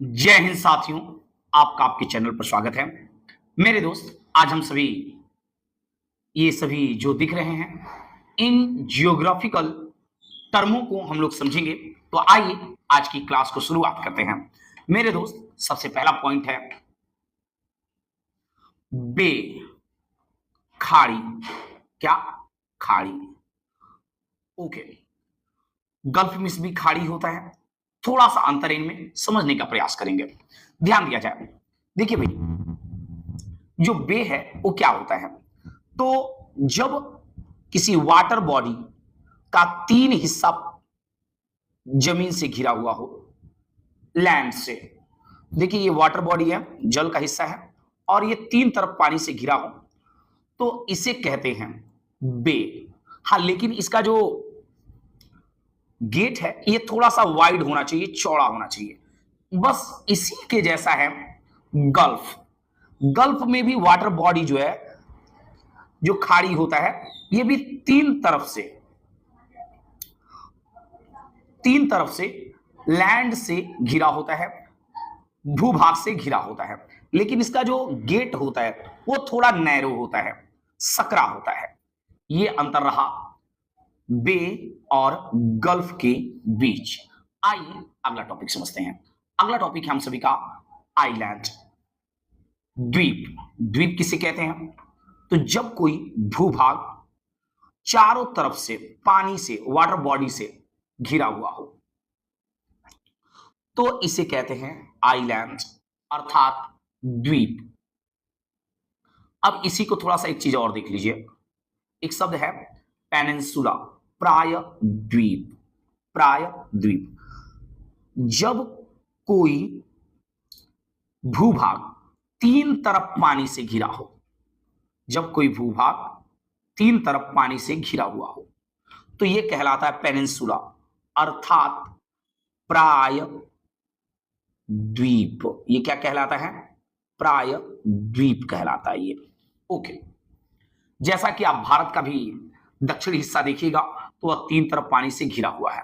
जय हिंद साथियों। आपका आपके चैनल पर स्वागत है। मेरे दोस्त, आज हम सभी ये सभी जो दिख रहे हैं इन जियोग्राफिकल टर्मों को हम लोग समझेंगे। तो आइए आज की क्लास को शुरुआत करते हैं। मेरे दोस्त, सबसे पहला पॉइंट है बे, खाड़ी। क्या? खाड़ी। ओके। गल्फ में भी खाड़ी होता है। थोड़ा सा अंतर इनमें समझने का प्रयास करेंगे। ध्यान दिया जाए। देखिए भाई, जो बे है वो क्या होता है? तो जब किसी वाटर बॉडी का तीन हिस्सा जमीन से घिरा हुआ हो, लैंड से, देखिए ये वाटर बॉडी है, जल का हिस्सा है, और ये तीन तरफ पानी से घिरा हो, तो इसे कहते हैं बे। हाँ, लेकिन इसका जो गेट है ये थोड़ा सा वाइड होना चाहिए, चौड़ा होना चाहिए। बस इसी के जैसा है गल्फ। गल्फ में भी वाटर बॉडी जो है, जो खाड़ी होता है, ये भी तीन तरफ से लैंड से घिरा होता है, भूभाग से घिरा होता है। लेकिन इसका जो गेट होता है वो थोड़ा नैरो होता है, सकरा होता है। ये अंतर रहा बे और गल्फ के बीच। आइए अगला टॉपिक समझते हैं। अगला टॉपिक है हम सभी का आइलैंड, द्वीप। द्वीप किसे कहते हैं? तो जब कोई भूभाग चारों तरफ से पानी से, वाटर बॉडी से घिरा हुआ हो, तो इसे कहते हैं आइलैंड, अर्थात द्वीप। अब इसी को थोड़ा सा एक चीज और देख लीजिए। एक शब्द है पेनिनसुला, प्राय द्वीप। प्राय द्वीप। जब कोई भूभाग तीन तरफ पानी से घिरा हो, जब कोई भूभाग तीन तरफ पानी से घिरा हुआ हो, तो यह कहलाता है पेनिनसुला, अर्थात प्राय द्वीप। ये क्या कहलाता है? प्राय द्वीप कहलाता है ये। ओके। जैसा कि आप भारत का भी दक्षिणी हिस्सा देखिएगा तो वह तीन तरफ पानी से घिरा हुआ है।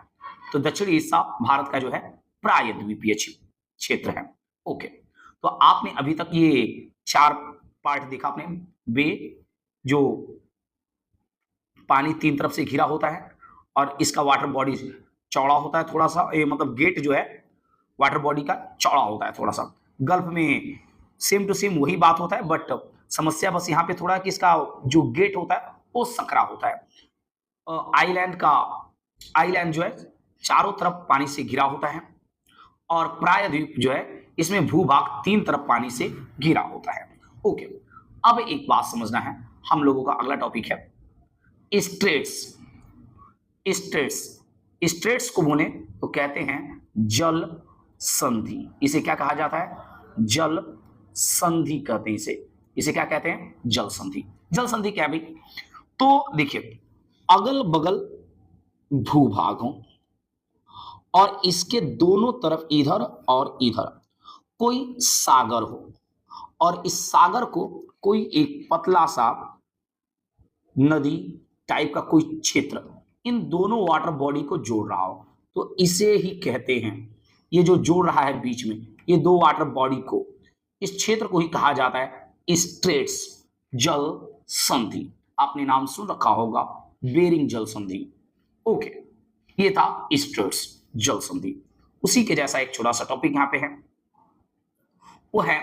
तो दक्षिणी हिस्सा भारत का जो है प्राय द्वीपीय क्षेत्र है। ओके। तो आपने अभी तक ये चार पार्ट देखा आपने। बे, जो पानी तीन तरफ से घिरा होता है, और इसका वाटर बॉडी चौड़ा होता है थोड़ा सा, मतलब गेट जो है वाटर बॉडी का चौड़ा होता है थोड़ा सा। गल्फ में सेम टू सेम वही बात होता है, बट समस्या बस यहाँ पे थोड़ा कि इसका जो गेट होता है वो सकरा होता है। आइलैंड जो है चारों तरफ पानी से घिरा होता है, और प्राय द्वीप जो है इसमें भूभाग तीन तरफ पानी से घिरा होता है। ओके। अब एक बात समझना है, हम लोगों का अगला टॉपिक है स्ट्रेट्स। स्ट्रेट्स स्ट्रेट्स को बोले तो कहते हैं जल संधि। इसे क्या कहा जाता है? जल संधि कहते हैं इसे क्या कहते हैं? जल संधि। जल संधि क्या है भाई? तो देखिए, अगल बगल भूभाग हो और इसके दोनों तरफ इधर और इधर कोई सागर हो, और इस सागर को कोई एक पतला सा नदी टाइप का कोई क्षेत्र इन दोनों वाटर बॉडी को जोड़ रहा हो, तो इसे ही कहते हैं, ये जो जोड़ रहा है बीच में ये दो वाटर बॉडी को, इस क्षेत्र को ही कहा जाता है स्ट्रेट्स, जल संधि। आपने नाम सुन रखा होगा, बेरिंग जल संधि। ओके। ये था स्ट्रेट्स, जल संधि। उसी के जैसा एक छोटा सा टॉपिक यहां पे है, वो है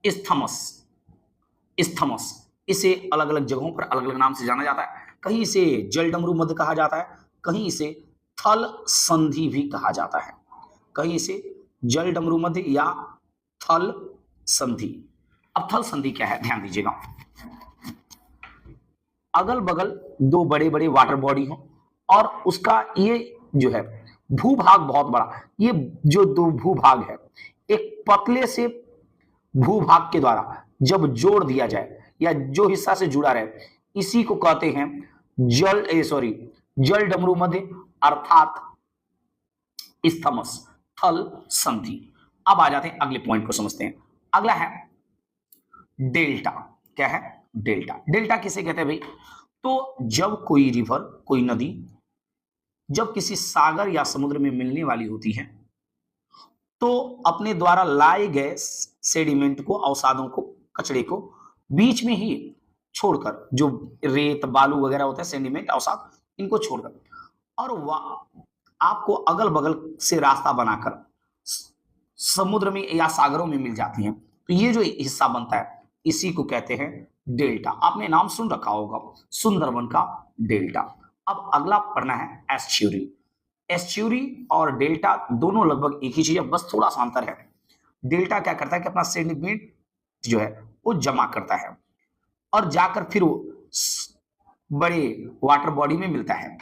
स्थमस। स्थमस, इसे अलग अलग जगहों पर अलग अलग नाम से जाना जाता है। कहीं इसे जल डमरू मध्य कहा जाता है, कहीं इसे थल संधि भी कहा जाता है। कहीं इसे जल डमरू मध्य या थल संधि। अब थल संधि क्या है, ध्यान दीजिएगा। अगल बगल दो बड़े बड़े वाटर बॉडी हो, और उसका ये जो है भूभाग बहुत बड़ा, ये जो दो भूभाग है एक पतले से भूभाग के द्वारा जब जोड़ दिया जाए, या जो हिस्सा से जुड़ा रहे, इसी को कहते हैं जल डमरू मध्य, अर्थात स्थमस, थल संधि। अब आ जाते हैं अगले पॉइंट को समझते हैं। अगला है डेल्टा। क्या है? डेल्टा। डेल्टा किसे कहते हैं भाई? तो जब कोई रिवर, कोई नदी जब किसी सागर या समुद्र में मिलने वाली होती है, तो अपने द्वारा लाए गए सेडिमेंट को, अवसादों को, कचरे को बीच में ही छोड़कर, जो रेत बालू वगैरह होता है, सेडिमेंट अवसाद, इनको छोड़कर, और आपको अगल बगल से रास्ता बनाकर समुद्र में या सागरों में मिल जाती हैं। तो ये जो हिस्सा बनता है इसी को कहते हैं डेल्टा। आपने नाम सुन रखा होगा सुंदरबन का डेल्टा। अब अगला पढ़ना है एस्च्यूरी। एस्च्यूरी और डेल्टा दोनों लगभग एक ही चीज है, बस थोड़ा सा अंतर है। डेल्टा क्या करता है कि अपना सेडिमेंट जो है वो जमा करता है और जाकर फिर वो बड़े वाटर बॉडी में मिलता है,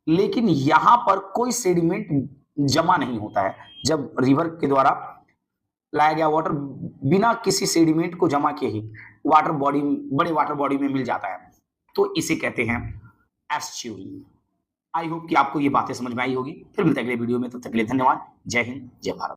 लेकिन यहां पर कोई सेडिमेंट जमा नहीं होता है। जब रिवर के द्वारा लाया गया वाटर बिना किसी सेडिमेंट को जमा किए ही वाटर बॉडी, बड़े वाटर बॉडी में मिल जाता है, तो इसे कहते हैं एस्च्यूरी। आई होप कि आपको ये बातें समझ में आई होगी। फिर मिलते हैं अगले वीडियो में, तब तक के लिए धन्यवाद। जय हिंद, जय भारत।